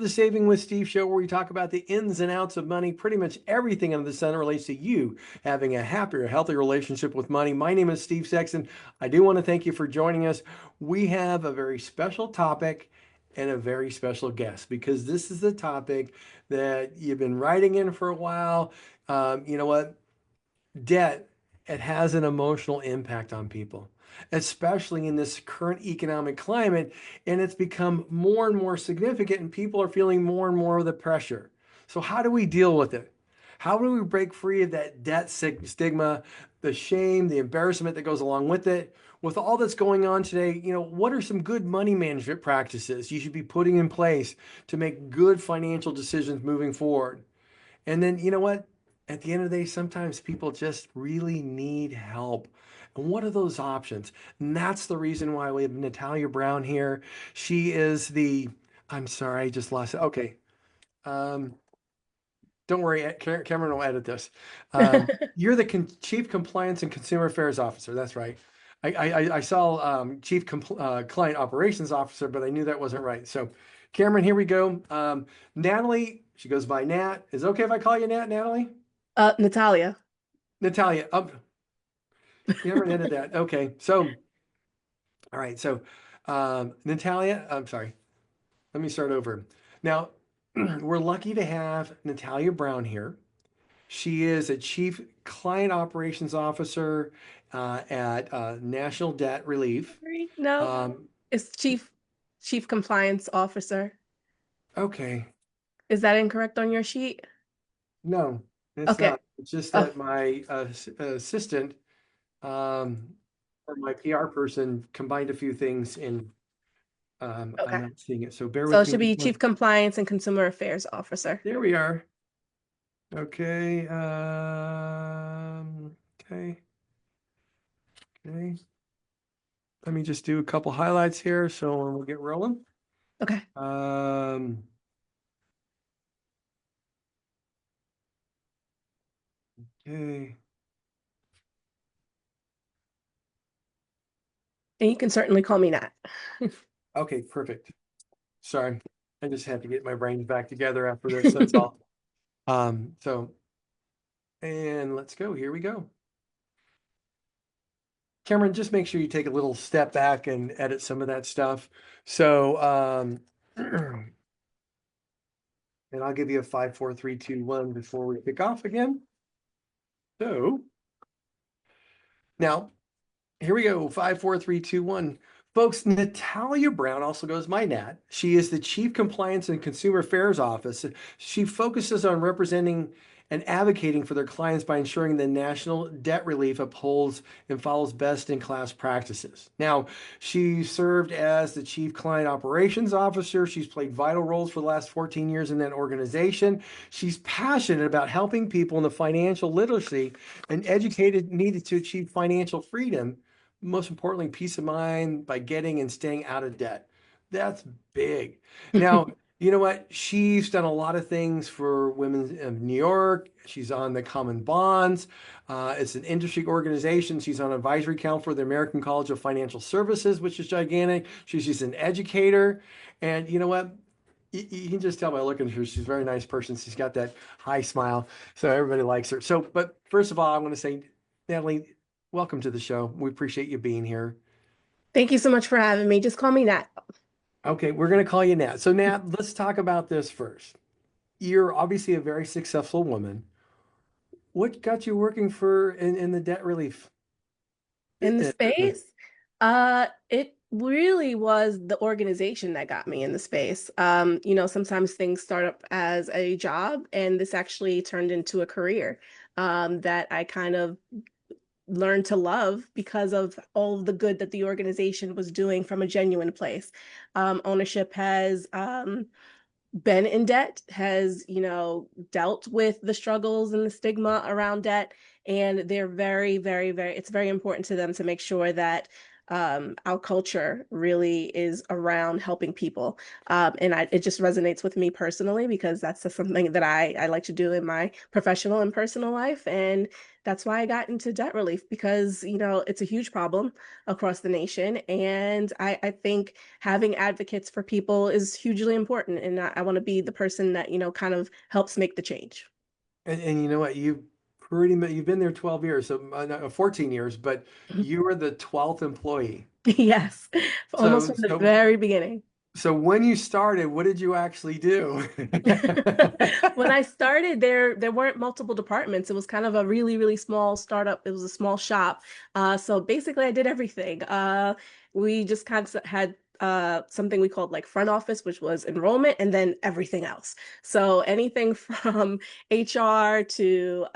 the Saving with Steve show, where we talk about the ins and outs of money, pretty much everything under the sun that relates to you having a happier, healthier relationship with money. My name is Steve Sexton. I do want to thank you for joining us. We have a very special topic and a very special guest, because this is the topic that you've been writing in for a while. You know what? Debt, it has an emotional impact on people, especially in this current economic climate, and it's become more and more significant, and people are feeling more and more of the pressure. So how do we deal with it? How do we break free of that debt stigma, the shame, the embarrassment that goes along with it? With all that's going on today, what are some good money management practices you should be putting in place to make good financial decisions moving forward? And then, you know what? At the end of the day, sometimes people just really need help. And what are those options? And that's the reason why we have Natalia Brown here. She is I'm sorry, I just lost it. Okay. Um, don't worry, Cameron will edit this. You're the Chief Compliance and Consumer Affairs Officer. That's right. I saw Chief Client Operations Officer, but I knew that wasn't right. So, Cameron, here we go. Natalie, she goes by Nat. Is it okay if I call you Nat, Natalie? Natalia. Natalia, Cameron edit that. Okay. So, all right. So, Natalia, I'm sorry. Let me start over. Now, we're lucky to have Natalia Brown here. She is a Chief Client Operations Officer at National Debt Relief. Sorry, no, Um, it's Chief Compliance Officer. okay, Is that incorrect on your sheet? no, it's Okay. not. It's just Oh, that my assistant or my PR person combined a few things, and I'm okay. not seeing it. So bear So with it me. should be Chief Compliance and Consumer Affairs Officer. There we are. Okay. Okay. Okay. Let me just do a couple highlights here so we'll get rolling. Okay. Um, okay. And you can certainly call me Nat. Okay, perfect. Sorry. I just had to get my brains back together after this. That's all. So, and let's go. Here we go. Cameron, just make sure you take a little step back and edit some of that stuff. So, and I'll give you a 5, 4, 3, 2, 1 before we kick off again. So now here we go. 5, 4, 3, 2, 1. Folks, Natalia Brown also goes by Nat. She is the Chief Compliance and Consumer Affairs Officer. She focuses on representing and advocating for their clients by ensuring the national debt relief upholds and follows best-in-class practices. Now, she served as the Chief Client Operations Officer. She's played vital roles for the last 14 years in that organization. She's passionate about helping people in the financial literacy and educated needed to achieve financial freedom, most importantly, peace of mind by getting and staying out of debt. That's big. Now, you know what? She's done a lot of things for women of New York. She's on the Common Bonds. It's an industry organization. She's on advisory council for the American College of Financial Services, which is gigantic. She's an educator. And you know what? You can just tell by looking at her, she's a very nice person. She's got that high smile. So everybody likes her. So, but first of all, I want to say, Natalie, welcome to the show. We appreciate you being here. Thank you so much for having me. Just call me Nat. Okay, we're going to call you Nat. So, Nat, let's talk about this first. You're obviously a very successful woman. What got you working in the debt relief In the business? space, it really was the organization that got me in the space. Sometimes things start up as a job, and this actually turned into a career that I kind of learned to love because of all of the good that the organization was doing from a genuine place. Ownership has been in debt, has, dealt with the struggles and the stigma around debt. And they're very, very, very, it's very important to them to make sure that our culture really is around helping people. It just resonates with me personally because that's just something that I like to do in my professional and personal life. And that's why I got into debt relief because, it's a huge problem across the nation. And I think having advocates for people is hugely important. And I want to be the person that, kind of helps make the change. And you know what? You pretty much you've been there 12 years, so no, 14 years, but you were the 12th employee. Yes, almost So from the so very beginning. so when you started, what did you actually do? When I started there weren't multiple departments. It was kind of a really, really small startup. It was a small shop. So basically I did everything. We just kind of had something we called like front office, which was enrollment, and then everything else. So anything from HR to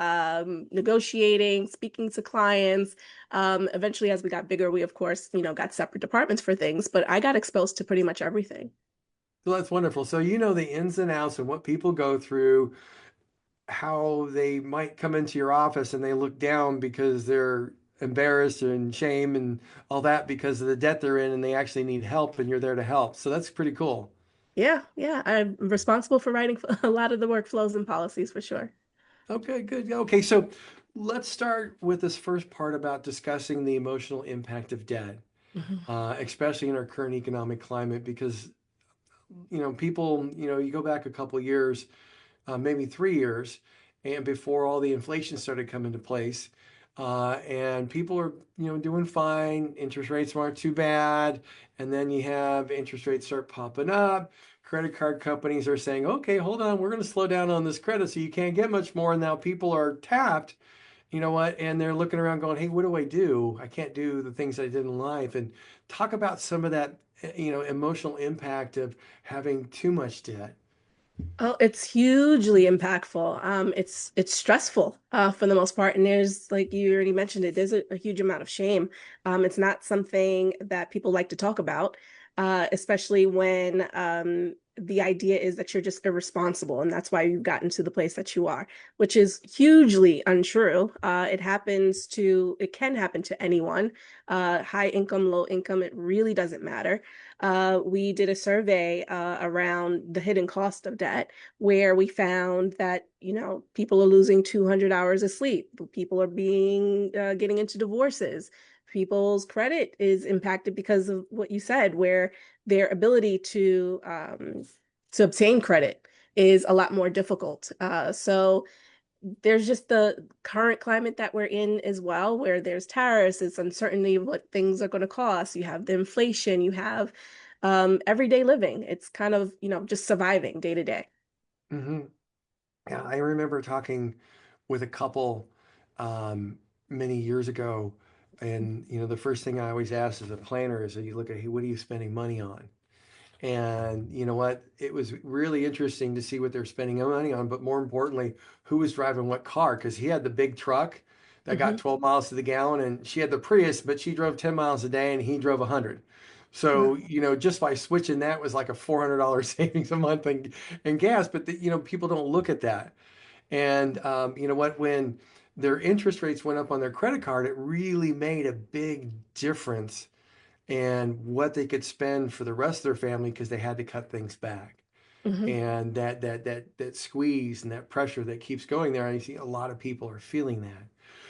negotiating, speaking to clients. Eventually, as we got bigger, we of course, got separate departments for things, but I got exposed to pretty much everything. So that's wonderful. So you know the ins and outs and what people go through, how they might come into your office and they look down because they're embarrassed and shame and all that because of the debt they're in and they actually need help and you're there to help. So that's pretty cool. Yeah, yeah. I'm responsible for writing a lot of the workflows and policies for sure. Okay, good. Okay, so let's start with this first part about discussing the emotional impact of debt, Mhm. especially in our current economic climate, because people, you go back a couple of years, maybe 3 years, and before all the inflation started coming into place. And people are, doing fine. Interest rates aren't too bad. And then you have interest rates start popping up. Credit card companies are saying, okay, hold on, we're going to slow down on this credit so you can't get much more. And now people are tapped, you know what? And they're looking around going, hey, what do I do? I can't do the things I did in life. And talk about some of that, emotional impact of having too much debt. Oh, it's hugely impactful. It's stressful for the most part, and there's like you already mentioned it. There's a huge amount of shame. It's not something that people like to talk about, especially when the idea is that you're just irresponsible, and that's why you've gotten to the place that you are, which is hugely untrue. It can happen to anyone, high income, low income. It really doesn't matter. We did a survey around the hidden cost of debt, where we found that, people are losing 200 hours of sleep. People are getting into divorces. People's credit is impacted because of what you said, where their ability to obtain credit is a lot more difficult. So there's just the current climate that we're in as well, where there's tariffs, it's uncertainty of what things are going to cost. You have the inflation, you have everyday living. It's kind of, just surviving day to day. Hmm. Yeah, I remember talking with a couple many years ago, and the first thing I always ask as a planner is, you look at, hey, what are you spending money on? And you know what? It was really interesting to see what they're spending money on, but more importantly, who was driving what car? Because he had the big truck that got Hmm. 12 miles to the gallon, and she had the Prius, but she drove 10 miles a day and he drove 100. So, just by switching that was like a $400 savings a month in gas. But, people don't look at that. And you know what? When their interest rates went up on their credit card, it really made a big difference and what they could spend for the rest of their family because they had to cut things back. Hmm. And that squeeze and that pressure that keeps going there, I see a lot of people are feeling that.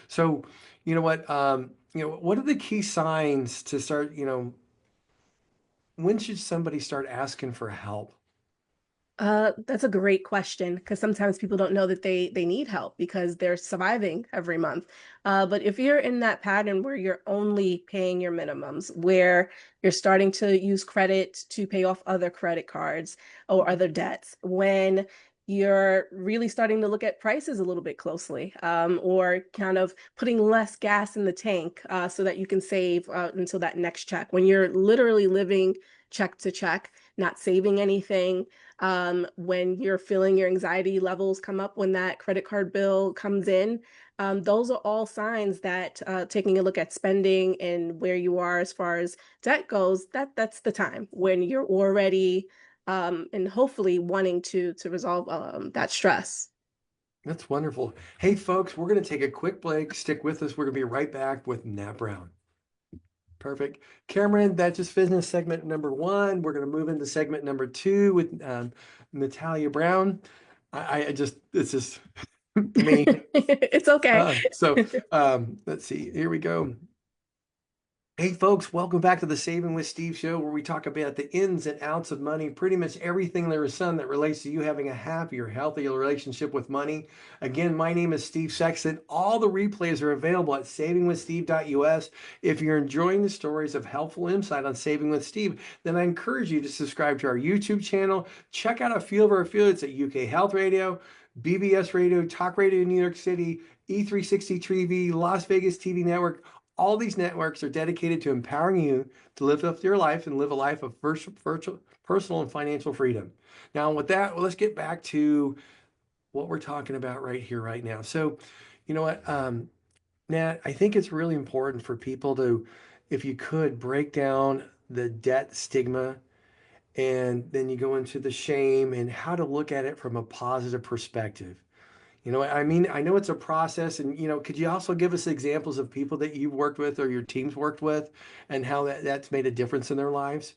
So, you know what? What are the key signs to start? When should somebody start asking for help? That's a great question because sometimes people don't know that they need help because they're surviving every month. But if you're in that pattern where you're only paying your minimums, where you're starting to use credit to pay off other credit cards or other debts, when you're really starting to look at prices a little bit closely, or kind of putting less gas in the tank so that you can save until that next check, when you're literally living check to check, not saving anything, when you're feeling your anxiety levels come up when that credit card bill comes in. Those are all signs that taking a look at spending and where you are as far as debt goes, that's the time when you're already and hopefully wanting to resolve that stress. That's wonderful. Hey, folks, we're going to take a quick break. Stick with us. We're going to be right back with Nat Brown. Perfect. Cameron, that's just business segment number one. We're going to move into segment number two with Natalia Brown. I just, it's just me. It's okay. Let's see. Here we go. Hey folks, welcome back to the Saving with Steve show where we talk about the ins and outs of money, pretty much everything there is some that relates to you having a happier, healthier relationship with money. Again, my name is Steve Sexton. All the replays are available at savingwithsteve.us. If you're enjoying the stories of helpful insight on Saving with Steve, then I encourage you to subscribe to our YouTube channel. Check out a few of our affiliates at UK Health Radio, BBS Radio, Talk Radio in New York City, E360 TV, Las Vegas TV Network. All these networks are dedicated to empowering you to live up your life and live a life of virtual, personal and financial freedom. Now, with that, let's get back to what we're talking about right here, right now. So, you know what, Nat, I think it's really important for people to, if you could, break down the debt stigma and then you go into the shame and how to look at it from a positive perspective. You know, I mean, I know it's a process, and could you also give us examples of people that you've worked with or your team's worked with, and how that's made a difference in their lives?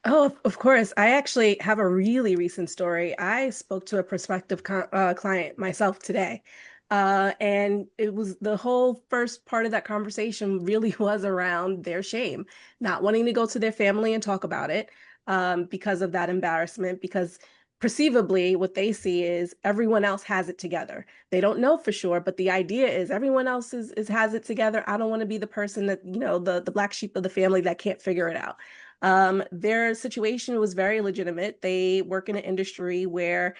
Oh, of course. I actually have a really recent story. I spoke to a prospective client myself today. And it was the whole first part of that conversation really was around their shame, not wanting to go to their family and talk about it because of that embarrassment, because perceivably what they see is everyone else has it together. They don't know for sure, but the idea is everyone else is has it together. I don't want to be the person that, the black sheep of the family that can't figure it out. Their situation was very legitimate. They work in an industry where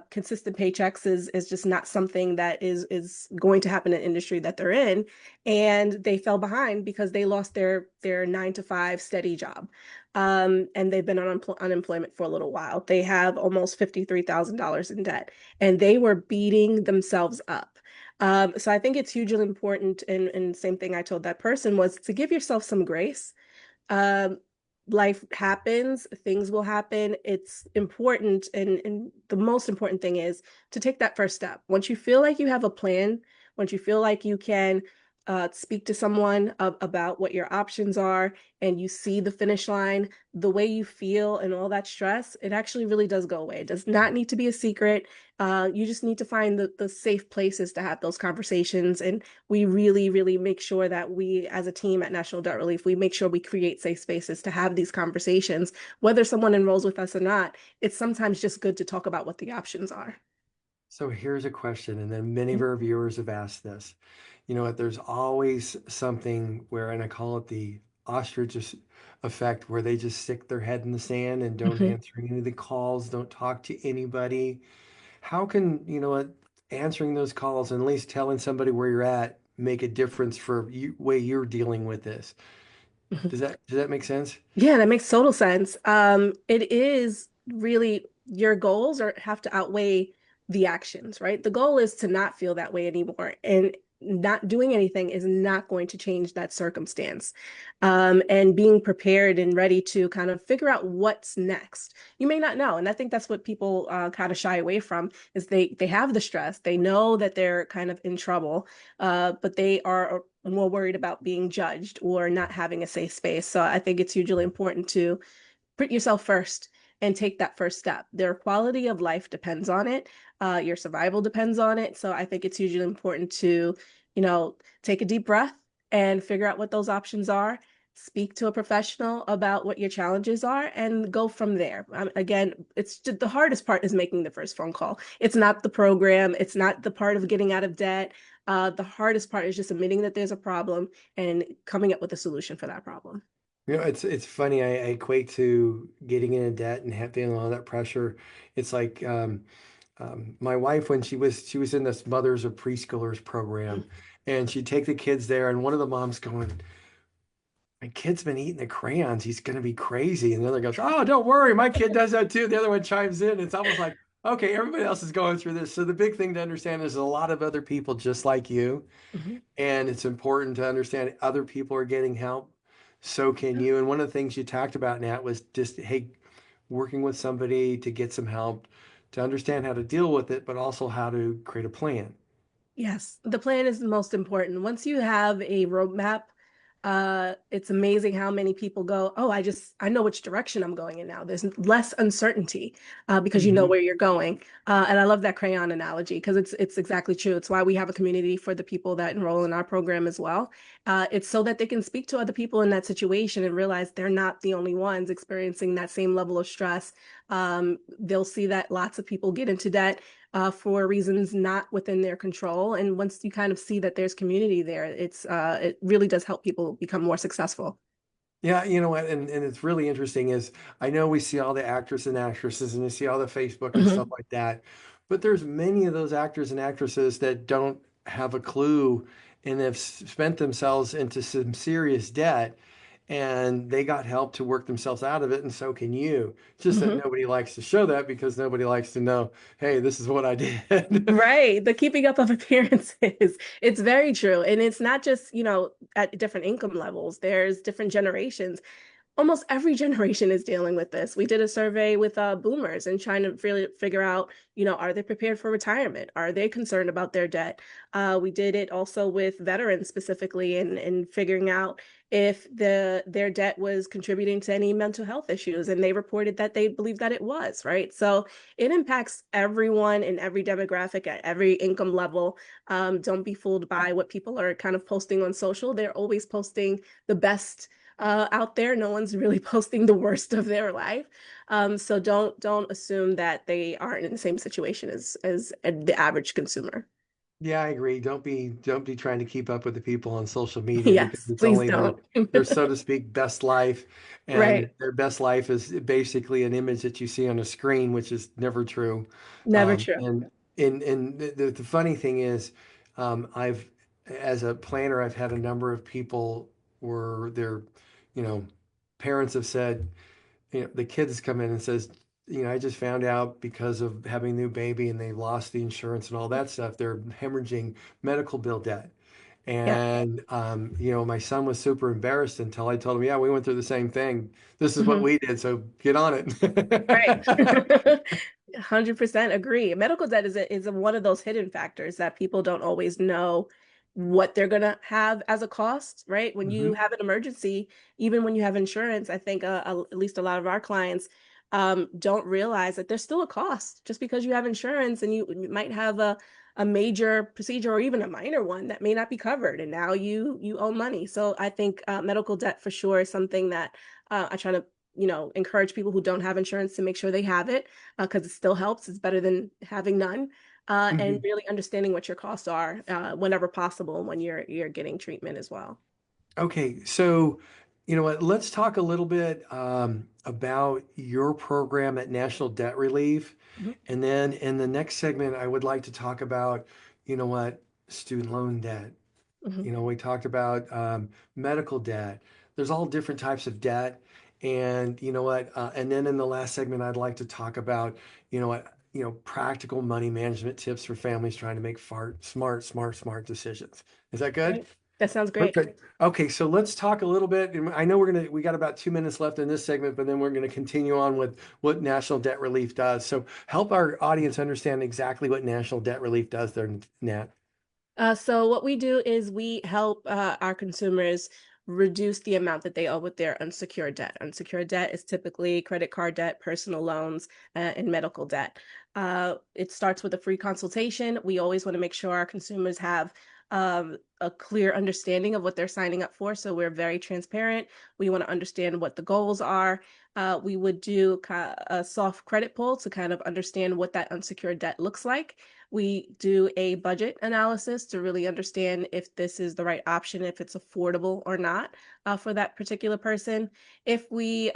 consistent paychecks is just not something that is going to happen in the industry that they're in, and they fell behind because they lost their 9 to 5 steady job, and they've been on unemployment for a little while. They have almost $53,000 in debt, and they were beating themselves up. So I think it's hugely important, and same thing I told that person was to give yourself some grace. um, Life happens, things will happen. It's important, and the most important thing is to take that first step. Once you feel like you have a plan, once you feel like you can speak to someone about what your options are, and you see the finish line, the way you feel and all that stress, it actually really does go away. It does not need to be a secret. You just need to find the safe places to have those conversations. And we really, really make sure that we, as a team at National Debt Relief, we make sure we create safe spaces to have these conversations. Whether someone enrolls with us or not, it's sometimes just good to talk about what the options are. So here's a question, and then many of our viewers have asked this. You know what? There's always something where, and I call it the ostrich effect, where they just stick their head in the sand and don't Mhm. answer any of the calls, don't talk to anybody. How can, what, answering those calls and at least telling somebody where you're at make a difference for you, way you're dealing with this? Does that make sense? Yeah, that makes total sense. It is really your goals are have to outweigh the actions, right? The goal is to not feel that way anymore, and not doing anything is not going to change that circumstance. And being prepared and ready to kind of figure out what's next. You may not know, and I think that's what people kind of shy away from is they have the stress, they know that they're kind of in trouble, but they are more worried about being judged or not having a safe space. So I think it's hugely important to put yourself first and take that first step. Their quality of life depends on it. Your survival depends on it. So I think it's hugely important to, take a deep breath and figure out what those options are. Speak to a professional about what your challenges are and go from there. Again, it's just, the hardest part is making the first phone call. It's not the program, it's not the part of getting out of debt. The hardest part is just admitting that there's a problem and coming up with a solution for that problem. It's funny. I equate to getting into debt and feeling all that pressure. It's like my wife when she was in this mothers of preschoolers program, and she'd take the kids there, and one of the moms going, "My kid's been eating the crayons. He's going to be crazy." And the other goes, "Oh, don't worry, my kid does that too." The other one chimes in. It's almost like, okay, everybody else is going through this. So the big thing to understand is a lot of other people just like you. Mhm. And it's important to understand other people are getting help. So can you. And one of the things you talked about, Nat, was just, hey, working with somebody to get some help to understand how to deal with it, but also how to create a plan. Yes, the plan is the most important. Once you have a roadmap, It's amazing how many people go, oh, I know which direction I'm going in now. There's less uncertainty because you know Hmm. where you're going. And I love that crayon analogy because it's exactly true. It's why we have a community for the people that enroll in our program as well. It's so that they can speak to other people in that situation and realize they're not the only ones experiencing that same level of stress. They'll see that lots of people get into debt for reasons not within their control. And once you kind of see that there's community there, it really does help people become more successful. Yeah, you know what, and it's really interesting is I know we see all the actors and actresses and you see all the Facebook and stuff Hmm. like that, but there's many of those actors and actresses that don't have a clue and have spent themselves into some serious debt and they got help to work themselves out of it, and so can you. It's just that Hmm. nobody likes to show that because nobody likes to know, hey, this is what I did. Right. The keeping up of appearances. It's very true. And it's not just, at different income levels. There's different generations. Almost every generation is dealing with this. We did a survey with boomers and trying to really figure out, are they prepared for retirement? Are they concerned about their debt? We did it also with veterans specifically and figuring out if their debt was contributing to any mental health issues. And they reported that they believed that it was, right? So it impacts everyone in every demographic at every income level. Don't be fooled by what people are kind of posting on social. They're always posting the best out there. No one's really posting the worst of their life. So don't assume that they aren't in the same situation as the average consumer. Yeah, I agree. Don't be trying to keep up with the people on social media because Yes, it's please only their don't. their so to speak best life, and Right. their best life is basically an image that you see on a screen, which is never true. Never true. And the funny thing is, I've as a planner, I've had a number of people where their, you know, parents have said, the kids come in and says, I just found out because of having a new baby and they lost the insurance and all that stuff, they're hemorrhaging medical bill debt. Yeah. And, my son was super embarrassed until I told him, yeah, we went through the same thing. This is what Hmm. we did. So get on Right. it. 100% agree. Medical debt is one of those hidden factors that people don't always know what they're gonna have as a cost, right? When you Hmm. have an emergency, even when you have insurance, I think at least a lot of our clients don't realize that there's still a cost just because you have insurance and you might have a major procedure or even a minor one that may not be covered, and now you owe money. So I think medical debt for sure is something that I try to encourage people who don't have insurance to make sure they have it because it still helps. It's better than having none. And really understanding what your costs are whenever possible when you're getting treatment as well. Okay, so you know what? Let's talk a little bit about your program at National Debt Relief. Mhm. And then in the next segment, I would like to talk about, student loan debt. Mhm. We talked about medical debt. There's all different types of debt. And you know what? And then in the last segment, I'd like to talk about, practical money management tips for families trying to make smart decisions. Is that good? Great. That sounds great. Okay. Okay, so let's talk a little bit. And I know we got about 2 minutes left in this segment, but then we're gonna continue on with what National Debt Relief does. So help our audience understand exactly what National Debt Relief does there, Nat. So what we do is we help our consumers reduce the amount that they owe with their unsecured debt. Unsecured debt is typically credit card debt, personal loans, and medical debt. It starts with a free consultation. We always want to make sure our consumers have a clear understanding of what they're signing up for. So we're very transparent. We want to understand what the goals are. We would do a soft credit pull to kind of understand what that unsecured debt looks like. We do a budget analysis to really understand if this is the right option, if it's affordable or not for that particular person. If we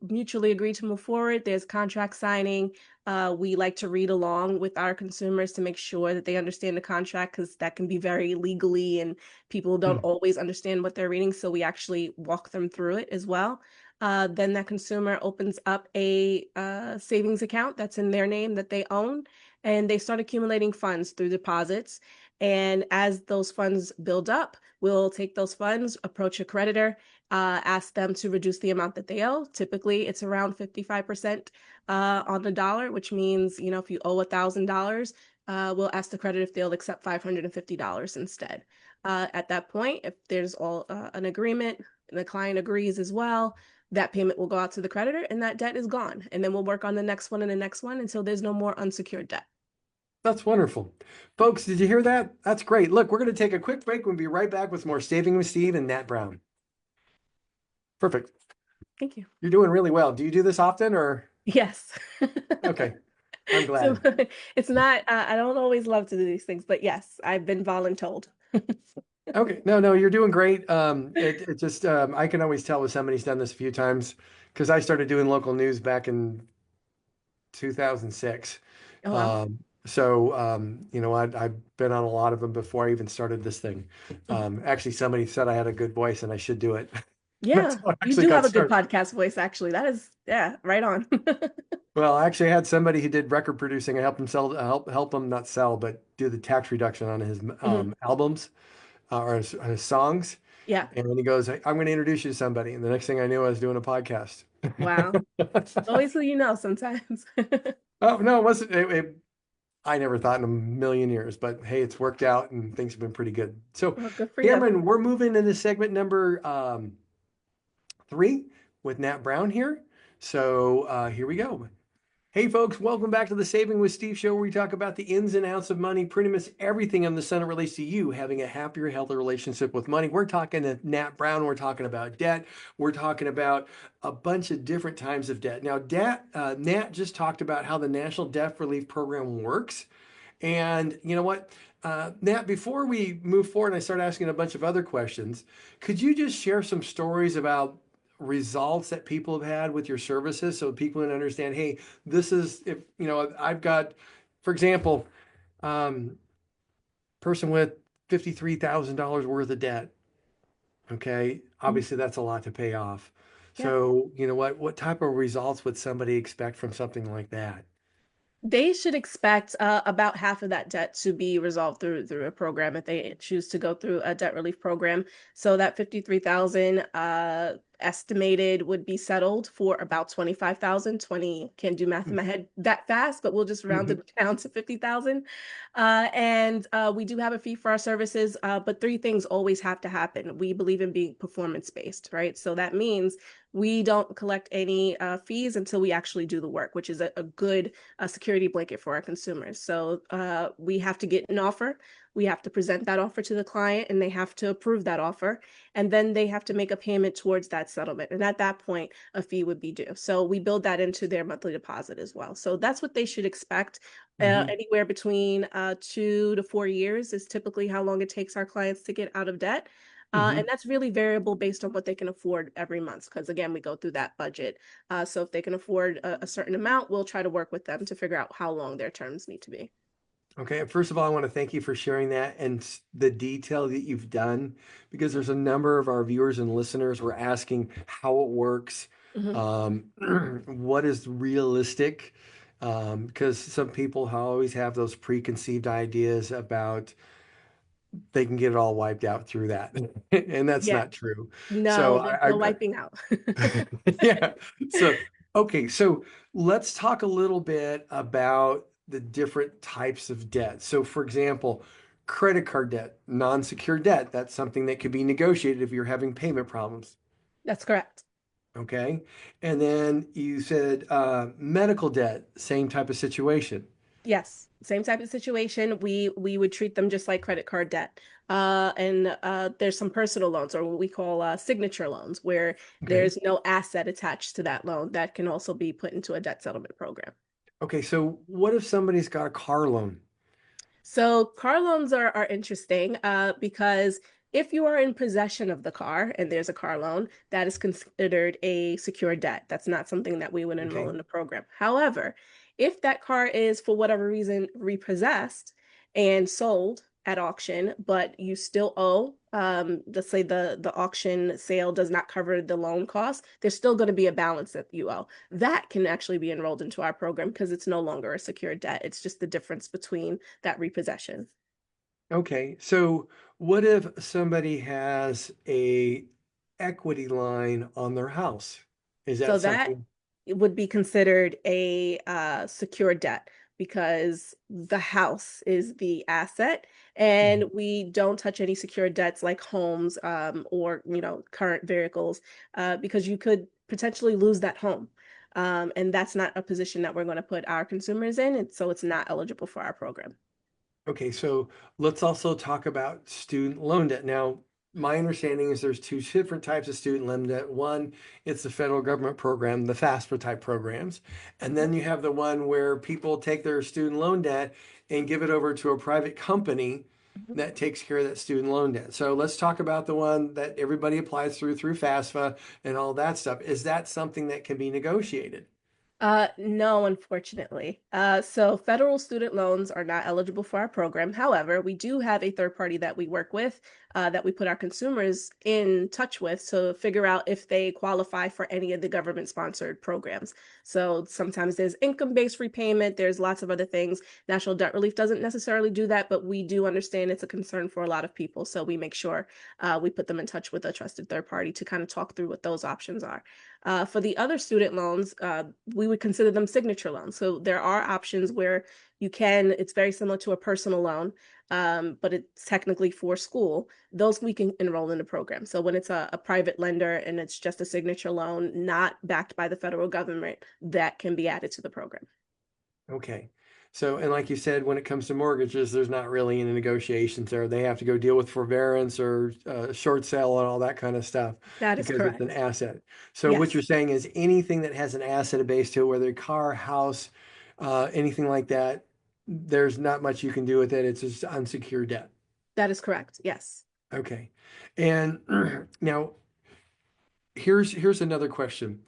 mutually agree to move forward, there's contract signing. We like to read along with our consumers to make sure that they understand the contract because that can be very legally and people don't Hmm. always understand what they're reading. So we actually walk them through it as well. Then that consumer opens up a savings account that's in their name that they own and they start accumulating funds through deposits. And as those funds build up, we'll take those funds, approach a creditor, ask them to reduce the amount that they owe. Typically, it's around 55% on the dollar, which means, if you owe $1,000, we'll ask the creditor if they'll accept $550 instead. At that point, if there's all an agreement and the client agrees as well, that payment will go out to the creditor and that debt is gone. And then we'll work on the next one and the next one until there's no more unsecured debt. That's wonderful. Folks, did you hear that? That's great. Look, we're going to take a quick break. We'll be right back with more Saving with Steve and Nat Brown. Perfect. Thank you. You're doing really well. Do you do this often or? Yes. Okay, I'm So glad. it's not, I don't always love to do these things, but yes, I've been voluntold. Okay, no, you're doing great. It just I can always tell with somebody's done this a few times because I started doing local news back in 2006. Oh, wow. I've been on a lot of them before I even started this thing. Mhm. Actually, somebody said I had a good voice and I should do it. That's Yeah, how I you actually do have got a good started. podcast voice, actually. That is, yeah, right on. Well, I actually had somebody who did record producing. I helped him sell, help him not sell, but do the tax reduction on his Mhm. albums or his songs. Yeah. And then he goes, "Hey, I'm going to introduce you to somebody." And the next thing I knew, I was doing a podcast. Wow. Always who you know sometimes. Oh, no, it wasn't. I never thought in a million years, but hey, it's worked out and things have been pretty good. So, Well, good for you. Cameron, we're moving into segment number 3 with Nat Brown here. So, here we go. Hey, folks, welcome back to the Saving with Steve show, where we talk about the ins and outs of money, pretty much everything in the center relates to you having a happier, healthier relationship with money. We're talking to Nat Brown. We're talking about debt. We're talking about a bunch of different types of debt. Now, Nat just talked about how the National Debt Relief Program works. And you know what? Nat, before we move forward and I start asking a bunch of other questions, could you just share some stories about results that people have had with your services so people can understand, hey, this is, if, I've got, for example, um, person with $53,000 worth of debt. Okay. Mhm. Obviously, that's a lot to pay off. Yeah. So, you know what type of results would somebody expect from something like that? They should expect about half of that debt to be resolved through a program if they choose to go through a debt relief program. So that 53,000 estimated would be settled for about 25,000. 20, can't do math in my head that fast, but we'll just round Mhm. it down to 50,000. And we do have a fee for our services, but three things always have to happen. We believe in being performance based, right? So that means we don't collect any fees until we actually do the work, which is a good security blanket for our consumers. So we have to get an offer. We have to present that offer to the client and they have to approve that offer. And then they have to make a payment towards that settlement. And at that point, a fee would be due. So we build that into their monthly deposit as well. So that's what they should expect. Mhm. Anywhere between 2 to 4 years is typically how long it takes our clients to get out of debt. And Mhm. that's really variable based on what they can afford every month. Because again, we go through that budget. So if they can afford a certain amount, we'll try to work with them to figure out how long their terms need to be. Okay, first of all, I want to thank you for sharing that and the detail that you've done because there's a number of our viewers and listeners were asking how it works, Mhm. um, what is realistic, because some people always have those preconceived ideas about they can get it all wiped out through that, and that's Yeah, not true. So no, there's I, no wiping out. yeah. So, okay. So let's talk a little bit about the different types of debt. So, for example, credit card debt, non-secure debt, that's something that could be negotiated if you're having payment problems. That's correct. Okay. And then you said medical debt, same type of situation. Yes, same type of situation. We would treat them just like credit card debt. And there's some personal loans or what we call signature loans where Okay. there's no asset attached to that loan that can also be put into a debt settlement program. Okay. So, what if somebody's got a car loan? So car loans are interesting because if you are in possession of the car and there's a car loan, that is considered a secure debt. That's not something that we would enroll Okay. in the program. However, if that car is for whatever reason repossessed and sold at auction, but you still owe, let's say the auction sale does not cover the loan cost, there's still going to be a balance that you owe. That can actually be enrolled into our program because it's no longer a secure debt. It's just the difference between that repossession. Okay, so what if somebody has a equity line on their house? Is that So that something? would be considered a secure debt. because the house is the asset, and we don't touch any secure debts like homes, or current vehicles, because you could potentially lose that home. And that's not a position that we're going to put our consumers in, and so it's not eligible for our program. Okay, so let's also talk about student loan debt. Now, my understanding is there's two different types of student loan debt. One, it's the federal government program, the FAFSA type programs. And then you have the one where people take their student loan debt and give it over to a private company Mhm. that takes care of that student loan debt. So let's talk about the one that everybody applies through FAFSA and all that stuff. Is that something that can be negotiated? No, unfortunately. So federal student loans are not eligible for our program. However, we do have a third party that we work with, that we put our consumers in touch with to figure out if they qualify for any of the government sponsored programs. So sometimes there's income-based repayment, there's lots of other things. National Debt Relief doesn't necessarily do that, but we do understand it's a concern for a lot of people. So we make sure we put them in touch with a trusted third party to kind of talk through what those options are. For the other student loans, we would consider them signature loans. So there are options where it's very similar to a personal loan, but it's technically for school. Those we can enroll in the program. So when it's a private lender and it's just a signature loan, not backed by the federal government, that can be added to the program. Okay. So, and like you said, when it comes to mortgages, there's not really any negotiations there. They have to go deal with forbearance or short sale and all that kind of stuff That is because it's an correct. asset. So, what Yes, you're saying is anything that has an asset base to it, whether a car, house, anything like that, there's not much you can do with it. It's just unsecured debt. that is correct. Yes. Okay. And now here's another question.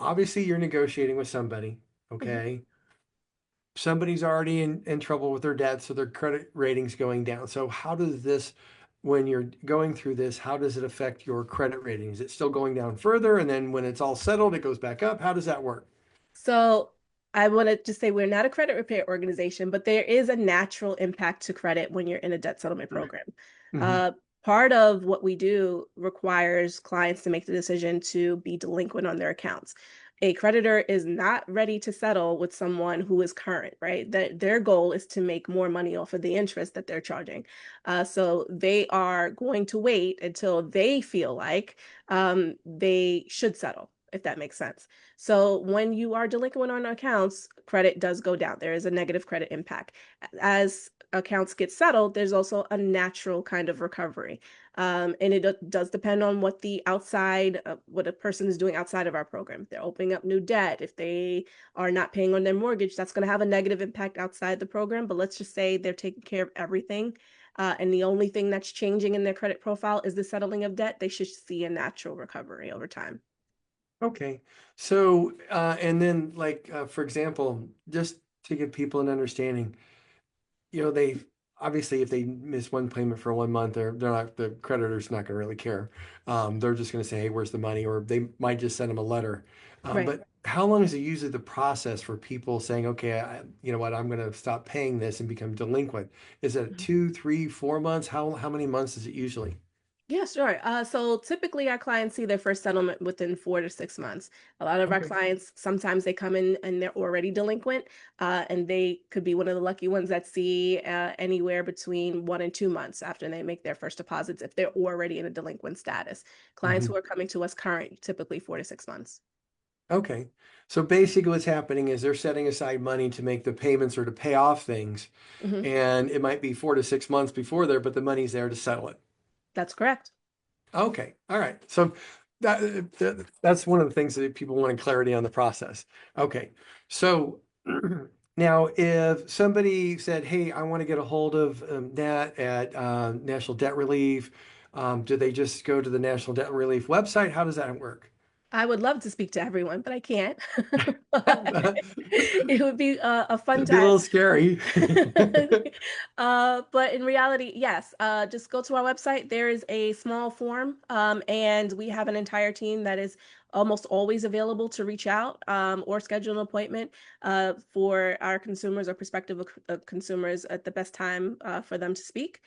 Obviously, you're negotiating with somebody, Mhm. okay? Somebody's already in trouble with their debt, so their credit rating's going down. So how does this, when you're going through this, how does it affect your credit rating? Is it still going down further? And then when it's all settled, it goes back up? How does that work? So I want to just say we're not a credit repair organization, but there is a natural impact to credit when you're in a debt settlement program. Hmm. Uh, Part of what we do requires clients to make the decision to be delinquent on their accounts. A creditor is not ready to settle with someone who is current, right? That their goal is to make more money off of the interest that they're charging. So they are going to wait until they feel like they should settle, if that makes sense. So when you are delinquent on accounts, credit does go down. There is a negative credit impact. As accounts get settled, there's also a natural kind of recovery. And it does depend on what a person is doing outside of our program. If they're opening up new debt, if they are not paying on their mortgage, that's going to have a negative impact outside the program. But let's just say they're taking care of everything. And the only thing that's changing in their credit profile is the settling of debt. They should see a natural recovery over time. Okay. So, and then like, for example, just to give people an understanding, they obviously if they miss one payment for 1 month, they're not the creditor's not going to really care. They're just going to say, "Hey, where's the money?" Or they might just send them a letter. Right. But how long is it usually the process for people saying, "Okay, you know what, I'm going to stop paying this and become delinquent"? Is it 2, 3, 4 months? How many months is it usually? Yeah, sure. So typically our clients see their first settlement within 4 to 6 months. A lot of our Okay. clients, sometimes they come in and they're already delinquent, and they could be one of the lucky ones that see anywhere between 1 and 2 months after they make their first deposits if they're already in a delinquent status. Clients Hmm. who are coming to us current, typically 4 to 6 months. Okay. So basically, what's happening is they're setting aside money to make the payments or to pay off things, Hmm. and it might be 4 to 6 months before there, but the money's there to settle it. That's correct. Okay, all right. So that's one of the things that people wanted clarity on the process. Okay, so now if somebody said, "Hey, I want to get a hold of Nat at National Debt Relief," do they just go to the National Debt Relief website? How does that work? I would love to speak to everyone, but I can't. But it would be a fun It'd be a time. little scary. But in reality, yes, just go to our website. There is a small form, and we have an entire team that is almost always available to reach out, or schedule an appointment for our consumers or prospective consumers at the best time for them to speak.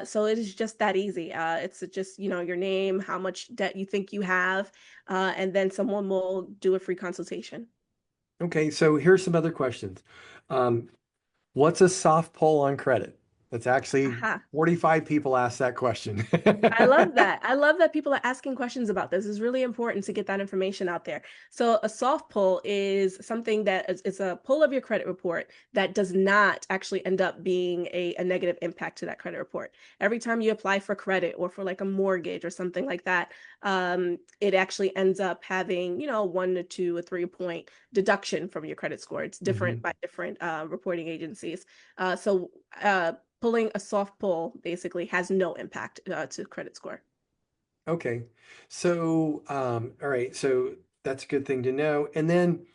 So it is just that easy. It's just, your name, how much debt you think you have, and then someone will do a free consultation. Okay, so here's some other questions. Um, what's a soft pull on credit? That's actually Aha. 45 people asked that question. I love that. I love that people are asking questions about this. It's really important to get that information out there. So a soft pull is something that is a pull of your credit report that does not actually end up being a negative impact to that credit report. Every time you apply for credit or for like a mortgage or something like that, it actually ends up having, 1 to 2 or 3 point deduction from your credit score. It's different Mhm. by different reporting agencies. So pulling a soft pull basically has no impact to credit score. Okay. So, all right. So that's a good thing to know. And then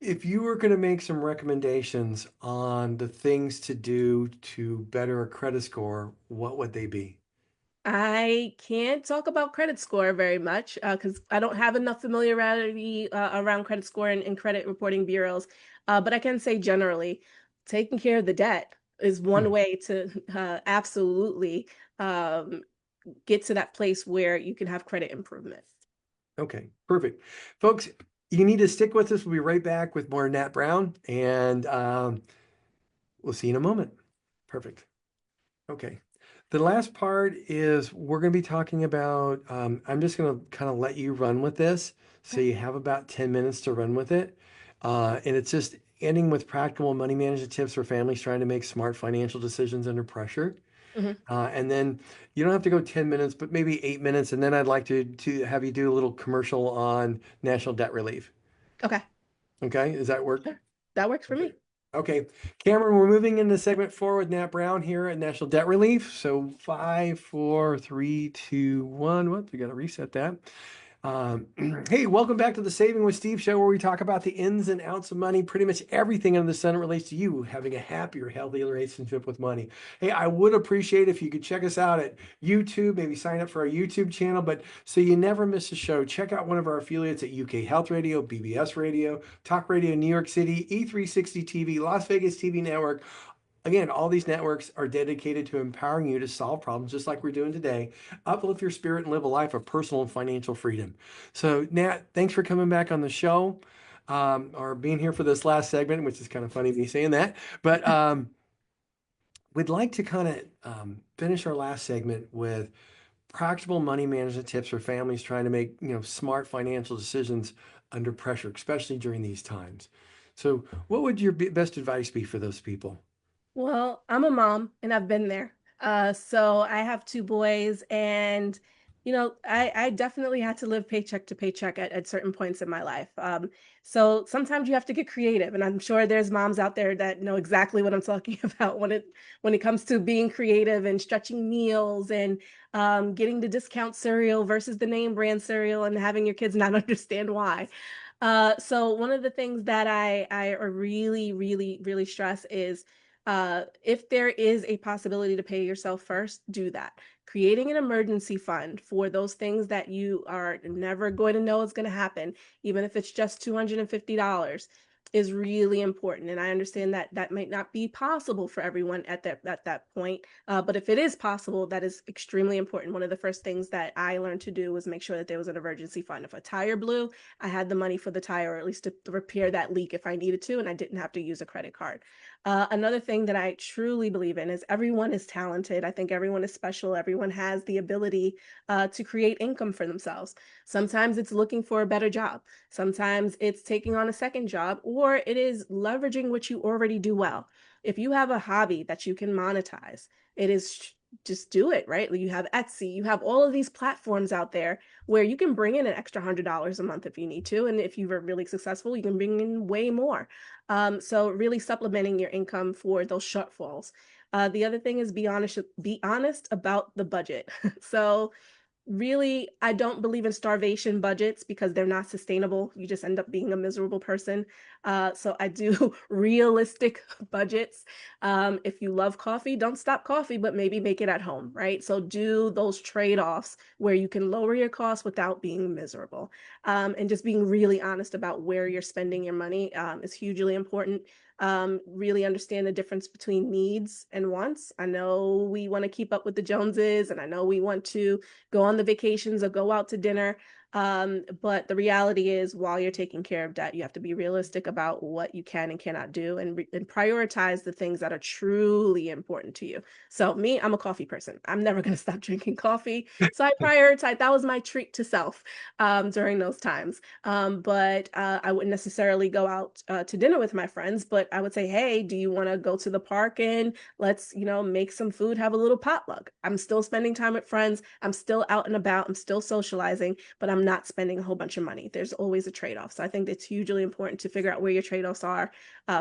if you were going to make some recommendations on the things to do to better a credit score, what would they be? I can't talk about credit score very much because I don't have enough familiarity around credit score and credit reporting bureaus. But I can say generally, taking care of the debt is one Hmm. way to absolutely um, get to that place where you can have credit improvement. Okay, perfect. Folks, you need to stick with us. We'll be right back with more Nat Brown, and we'll see you in a moment. Perfect. Okay. The last part is we're going to be talking about, I'm just going to kind of let you run with this. So you have about 10 minutes to run with it. And it's just ending with practical money management tips for families trying to make smart financial decisions under pressure. Mhm. And then you don't have to go 10 minutes, but maybe 8 minutes. And then I'd like to have you do a little commercial on national debt relief. Okay, Okay, does that work? sure. That works for Okay. me. Okay. Cameron, we're moving into segment four with Nat Brown here at National Debt Relief. So five, four, three, two, one. Whoops, we got to reset that. Um, hey, welcome back to the Saving with Steve show, where we talk about the ins and outs of money. Pretty much everything under the sun relates to you having a happier, healthier relationship with money. Hey, I would appreciate if you could check us out at YouTube, maybe sign up for our YouTube channel. But so you never miss a show, check out one of our affiliates at UK Health Radio, BBS Radio, Talk Radio New York City, E360 TV, Las Vegas TV Network. Again, all these networks are dedicated to empowering you to solve problems just like we're doing today, uplift your spirit, and live a life of personal and financial freedom. So, Nat, thanks for coming back on the show, or being here for this last segment, which is kind of funny me saying that. But we'd like to kind of finish our last segment with practical money management tips for families trying to make smart financial decisions under pressure, especially during these times. So, what would your best advice be for those people? Well, I'm a mom and I've been there. So I have two boys and I definitely had to live paycheck to paycheck at certain points in my life. So sometimes you have to get creative, and I'm sure there's moms out there that know exactly what I'm talking about when it comes to being creative and stretching meals and getting the discount cereal versus the name brand cereal and having your kids not understand why. So one of the things that I really, really, really stress is if there is a possibility to pay yourself first, do that. Creating an emergency fund for those things that you are never going to know is going to happen, even if it's just $250, is really important. And I understand that that might not be possible for everyone at that point. But if it is possible, that is extremely important. One of the first things that I learned to do was make sure that there was an emergency fund. If a tire blew, I had the money for the tire, or at least to repair that leak if I needed to, and I didn't have to use a credit card. Another thing that I truly believe in is everyone is talented. I think everyone is special. Everyone has the ability to create income for themselves. Sometimes it's looking for a better job. Sometimes it's taking on a second job, or it is leveraging what you already do well. If you have a hobby that you can monetize, it is just do it, right? You have Etsy, you have all of these platforms out there where you can bring in an extra $100 a month if you need to. And if you are really successful, you can bring in way more. So really supplementing your income for those shortfalls. The other thing is be honest about the budget. So really, I don't believe in starvation budgets because they're not sustainable. You just end up being a miserable person. So I do realistic budgets. If you love coffee, don't stop coffee, but maybe make it at home, right? So do those trade-offs where you can lower your costs without being miserable. And just being really honest about where you're spending your money is hugely important. Really understand the difference between needs and wants. I know we want to keep up with the Joneses, and I know we want to go on the vacations or go out to dinner. But the reality is, while you're taking care of debt, you have to be realistic about what you can and cannot do, and prioritize the things that are truly important to you. So me, I'm a coffee person. I'm never going to stop drinking coffee. So I prioritize. That was my treat to self during those times. But I wouldn't necessarily go out to dinner with my friends, but I would say, hey, do you want to go to the park and let's, make some food, have a little potluck. I'm still spending time with friends. I'm still out and about. I'm still socializing, but I'm not spending a whole bunch of money. There's always a trade-off. So I think it's hugely important to figure out where your trade-offs are,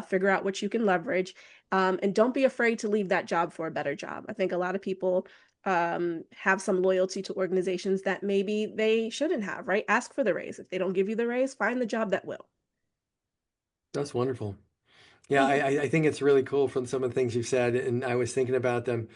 figure out what you can leverage, and don't be afraid to leave that job for a better job. I think a lot of people have some loyalty to organizations that maybe they shouldn't have, right? Ask for the raise. If they don't give you the raise, find the job that will. That's wonderful. Yeah, Yeah. I think it's really cool from some of the things you've said, and I was thinking about them.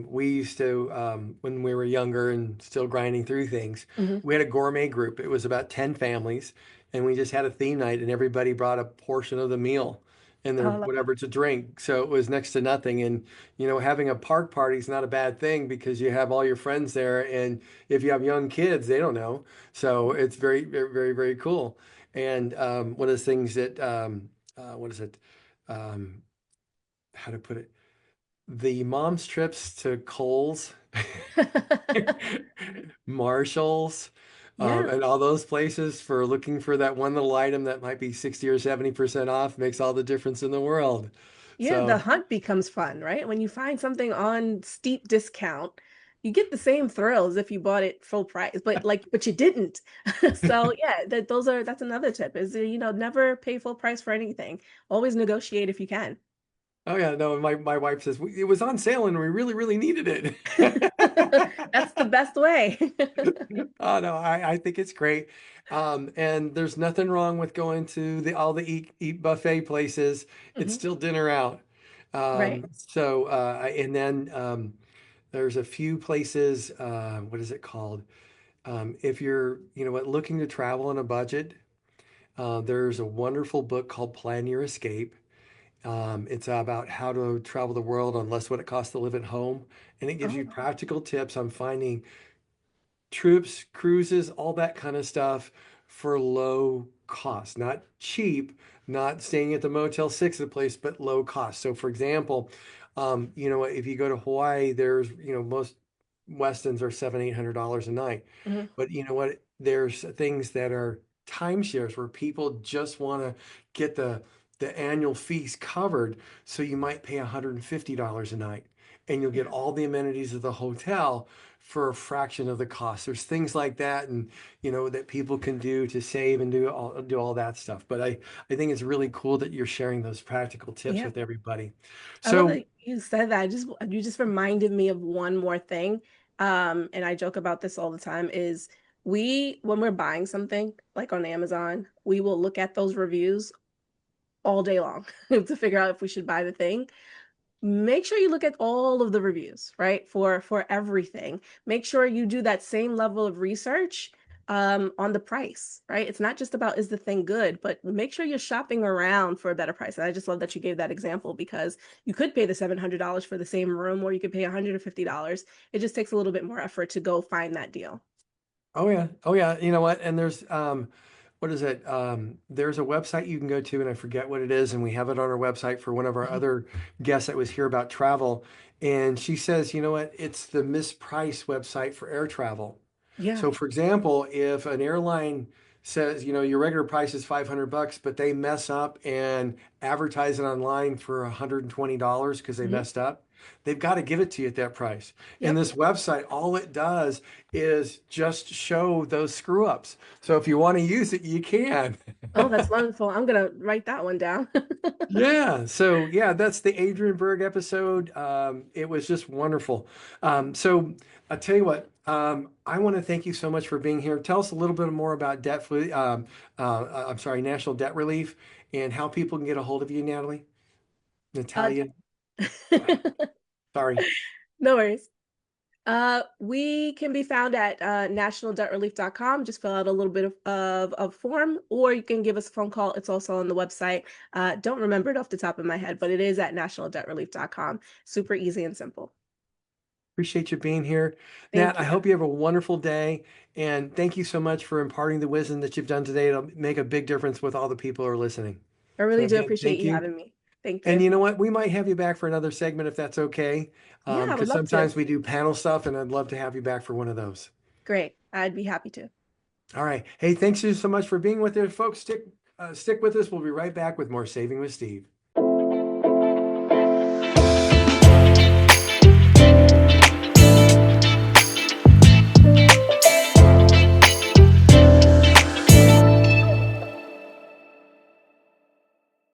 We used to, when we were younger and still grinding through things, Hmm. we had a gourmet group. It was about 10 families, and we just had a theme night, and everybody brought a portion of the meal and Oh, their I love that. whatever to drink. So it was next to nothing. And, having a park party is not a bad thing because you have all your friends there, and if you have young kids, they don't know. So it's very, very, very, very cool. And one of the things that, what is it? um, how to put it, the mom's trips to Kohl's, Marshalls, Yeah. and all those places for looking for that one little item that might be 60 or 70% off makes all the difference in the world. Yeah, the So, hunt becomes fun, right? When you find something on steep discount, you get the same thrill as if you bought it full price, but you didn't. So yeah, that's another tip is never pay full price for anything. Always negotiate if you can. oh yeah, no, my wife says it was on sale and we really, really needed it. That's the best way. Oh no, I think it's great. And there's nothing wrong with going to all the eat buffet places. It's Hmm. still dinner out. Right. And then there's a few places, what is it called? If you're, looking to travel on a budget, there's a wonderful book called Plan Your Escape. It's about how to travel the world on less what it costs to live at home. And it gives you Oh, practical tips on finding trips, cruises, all that kind of stuff for low cost, not cheap, not staying at the Motel 6 at the place, but low cost. So, for example, if you go to Hawaii, there's, most Westons are $700-800 a night. mhm. But you know what? There's things that are timeshares where people just want to get the annual fees covered. So you might pay $150 a night and you'll get Yeah. all the amenities of the hotel for a fraction of the cost. There's things like that, and that people can do to save and do all that stuff. But I think it's really cool that you're sharing those practical tips Yeah. with everybody. I love So, that you said that. You just reminded me of one more thing. And I joke about this all the time is when we're buying something like on Amazon, we will look at those reviews all day long to figure out if we should buy the thing. Make sure you look at all of the reviews, right? For everything. Make sure you do that same level of research on the price, right? It's not just about is the thing good, but make sure you're shopping around for a better price. And I just love that you gave that example because you could pay the $700 for the same room, or you could pay $150. It just takes a little bit more effort to go find that deal. oh yeah, oh yeah, you know what? And there's what is it? There's a website you can go to, and I forget what it is, and we have it on our website for one of our Mhm. other guests that was here about travel. And she says, you know what? It's the mispriced website for air travel. Yeah. So, for example, if an airline says, your regular price is $500, but they mess up and advertise it online for $120 because they Mhm. messed up, they've got to give it to you at that price. And Yep. this website, all it does is just show those screw ups. So if you want to use it, you can. Oh, that's wonderful. I'm gonna write that one down. Yeah. So yeah, that's the Adrian Berg episode. It was just wonderful. So I'll tell you what, I want to thank you so much for being here. Tell us a little bit more about I'm sorry, National Debt Relief and how people can get a hold of you, Natalie. Uh, Natalia. Sorry. no worries. We can be found at nationaldebtrelief.com. Just fill out a little bit of form, or you can give us a phone call. It's also on the website. Don't remember it off the top of my head, but it is at nationaldebtrelief.com. Super easy and simple. Appreciate you being here. Nat, Thank I you. hope you have a wonderful day. And thank you so much for imparting the wisdom that you've done today. It'll make a big difference with all the people who are listening. I So really do again, appreciate thank you you. having me. Thank And you. you know what? We might have you back for another segment if that's okay. Yeah, I would Because love to. sometimes we do panel stuff and I'd love to have you back for one of those. Great. I'd be happy to. All right. Hey, thanks so much for being with us, folks. Stick with us. We'll be right back with more Saving with Steve.